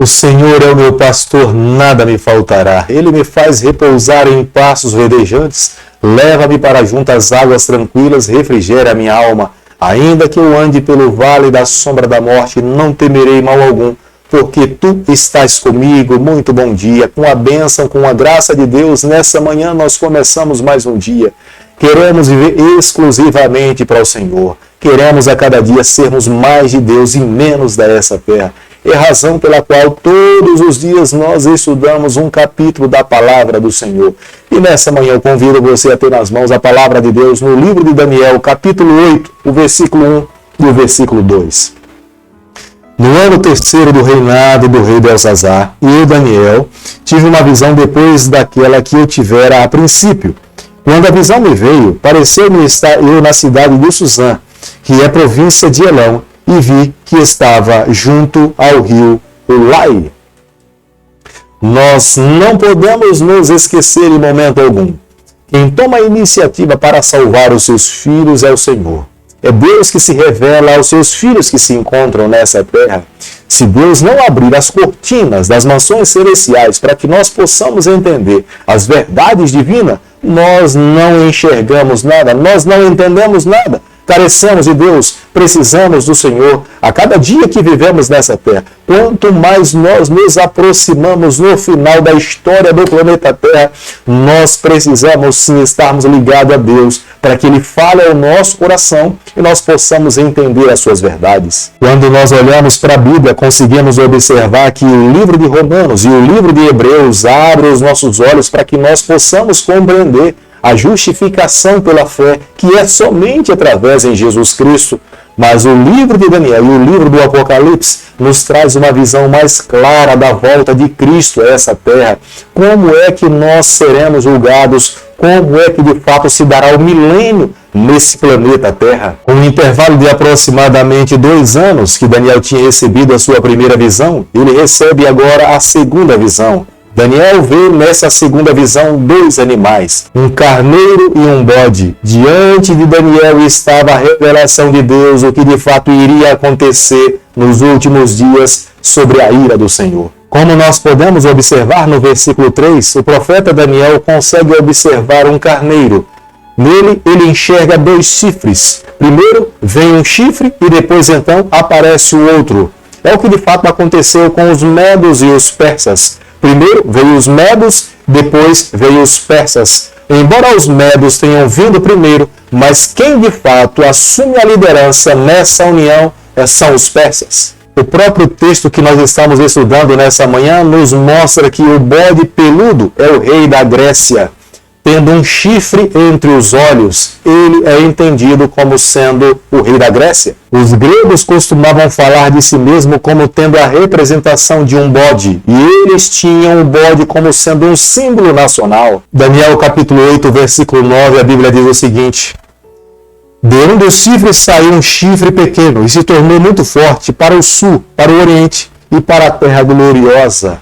O Senhor é o meu pastor, nada me faltará. Ele me faz repousar em pastos verdejantes, leva-me para junto às águas tranquilas, refrigera a minha alma. Ainda que eu ande pelo vale da sombra da morte, não temerei mal algum, porque tu estás comigo. Muito bom dia. Com a bênção, com a graça de Deus, nessa manhã nós começamos mais um dia. Queremos viver exclusivamente para o Senhor. Queremos a cada dia sermos mais de Deus e menos dessa terra. É a razão pela qual todos os dias nós estudamos um capítulo da palavra do Senhor. E nessa manhã eu convido você a ter nas mãos a palavra de Deus no livro de Daniel, capítulo 8, o versículo 1 e o versículo 2. No ano terceiro do reinado do rei Belsazar, eu, Daniel, tive uma visão depois daquela que eu tivera a princípio. Quando a visão me veio, pareceu-me estar eu na cidade de Suzã, que é província de Elão, e vi que estava junto ao rio Ulai. Nós não podemos nos esquecer em momento algum. Quem toma a iniciativa para salvar os seus filhos é o Senhor. É Deus que se revela aos seus filhos que se encontram nessa terra. Se Deus não abrir as cortinas das mansões celestiais para que nós possamos entender as verdades divinas, nós não enxergamos nada, nós não entendemos nada. Carecemos de Deus, precisamos do Senhor a cada dia que vivemos nessa terra. Quanto mais nós nos aproximamos no final da história do planeta Terra, nós precisamos sim estarmos ligados a Deus para que Ele fale ao nosso coração e nós possamos entender as suas verdades. Quando nós olhamos para a Bíblia, conseguimos observar que o livro de Romanos e o livro de Hebreus abrem os nossos olhos para que nós possamos compreender a justificação pela fé, que é somente através em Jesus Cristo. Mas o livro de Daniel e o livro do Apocalipse nos traz uma visão mais clara da volta de Cristo a essa terra. Como é que nós seremos julgados? Como é que de fato se dará o milênio nesse planeta Terra? Com um intervalo de aproximadamente 2 anos que Daniel tinha recebido a sua primeira visão, ele recebe agora a segunda visão. Daniel vê nessa segunda visão 2 animais, um carneiro e um bode. Diante de Daniel estava a revelação de Deus, o que de fato iria acontecer nos últimos dias sobre a ira do Senhor. Como nós podemos observar no versículo 3, o profeta Daniel consegue observar um carneiro. Nele ele enxerga 2 chifres. Primeiro vem um chifre e depois então aparece o outro. É o que de fato aconteceu com os medos e os persas. Primeiro veio os medos, depois veio os persas. Embora os medos tenham vindo primeiro, mas quem de fato assume a liderança nessa união são os persas. O próprio texto que nós estamos estudando nessa manhã nos mostra que o bode peludo é o rei da Grécia. Tendo um chifre entre os olhos, ele é entendido como sendo o rei da Grécia. Os gregos costumavam falar de si mesmo como tendo a representação de um bode, e eles tinham o bode como sendo um símbolo nacional. Daniel capítulo 8, versículo 9, a Bíblia diz o seguinte: de um dos chifres saiu um chifre pequeno, e se tornou muito forte para o sul, para o oriente e para a terra gloriosa.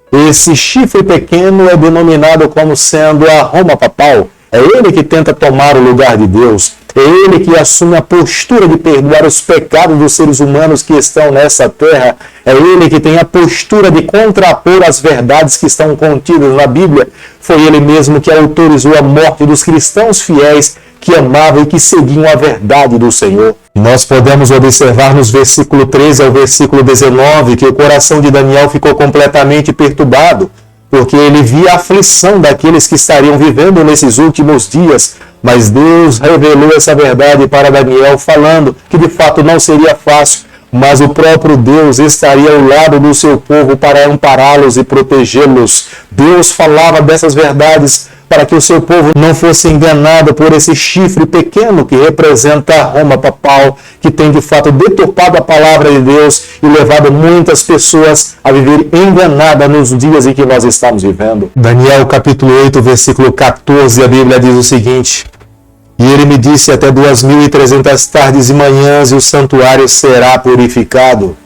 Esse chifre pequeno é denominado como sendo a Roma papal. É ele que tenta tomar o lugar de Deus. É ele que assume a postura de perdoar os pecados dos seres humanos que estão nessa terra. É ele que tem a postura de contrapor as verdades que estão contidas na Bíblia. Foi ele mesmo que autorizou a morte dos cristãos fiéis que amavam e que seguiam a verdade do Senhor. Nós podemos observar nos versículo 13 ao versículo 19 que o coração de Daniel ficou completamente perturbado, porque ele via a aflição daqueles que estariam vivendo nesses últimos dias. Mas Deus revelou essa verdade para Daniel, falando que de fato não seria fácil, mas o próprio Deus estaria ao lado do seu povo para ampará-los e protegê-los. Deus falava dessas verdades para que o seu povo não fosse enganado por esse chifre pequeno que representa a Roma papal, que tem de fato deturpado a palavra de Deus e levado muitas pessoas a viver enganadas nos dias em que nós estamos vivendo. Daniel capítulo 8, versículo 14, a Bíblia diz o seguinte: e ele me disse até 2.300 tardes e manhãs e o santuário será purificado.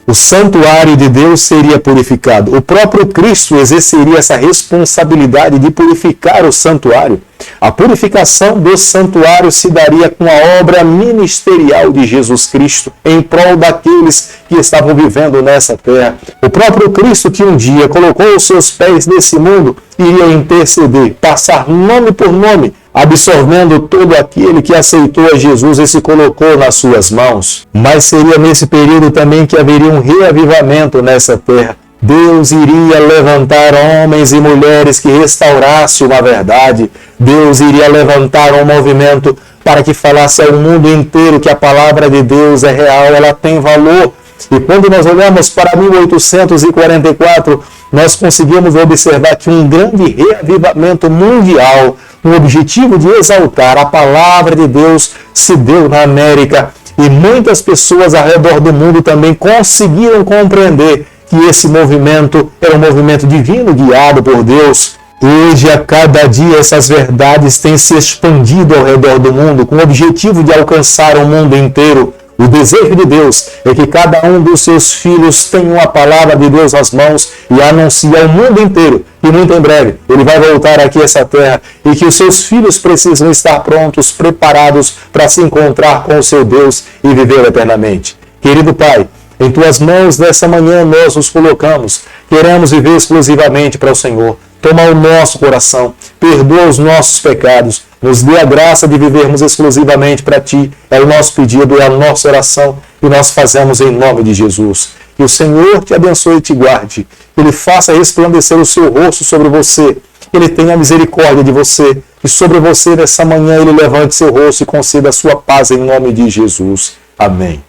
o santuário de Deus seria purificado. O próprio Cristo exerceria essa responsabilidade de purificar o santuário. A purificação do santuário se daria com a obra ministerial de Jesus Cristo em prol daqueles que estavam vivendo nessa terra. O próprio Cristo, que um dia colocou os seus pés nesse mundo, iria interceder, passar nome por nome, absorvendo todo aquele que aceitou a Jesus e se colocou nas suas mãos. Mas seria nesse período também que haveria um reavivamento nessa terra. Deus iria levantar homens e mulheres que restaurassem uma verdade. Deus iria levantar um movimento para que falasse ao mundo inteiro que a palavra de Deus é real, ela tem valor. E quando nós olhamos para 1844, nós conseguimos observar que um grande reavivamento mundial, com o objetivo de exaltar a palavra de Deus, se deu na América. E muitas pessoas ao redor do mundo também conseguiram compreender que esse movimento era um movimento divino, guiado por Deus. Hoje, a cada dia, essas verdades têm se expandido ao redor do mundo, com o objetivo de alcançar o mundo inteiro. O desejo de Deus é que cada um dos seus filhos tenha a palavra de Deus nas mãos e anuncie ao mundo inteiro que muito em breve ele vai voltar aqui a essa terra e que os seus filhos precisam estar prontos, preparados para se encontrar com o seu Deus e viver eternamente. Querido Pai, em Tuas mãos nessa manhã nós nos colocamos. Queremos viver exclusivamente para o Senhor. Toma o nosso coração, perdoa os nossos pecados, nos dê a graça de vivermos exclusivamente para Ti. É o nosso pedido, é a nossa oração e nós fazemos em nome de Jesus. Que o Senhor te abençoe e te guarde, que Ele faça resplandecer o seu rosto sobre você, que Ele tenha misericórdia de você, que sobre você nessa manhã Ele levante seu rosto e conceda a sua paz em nome de Jesus. Amém.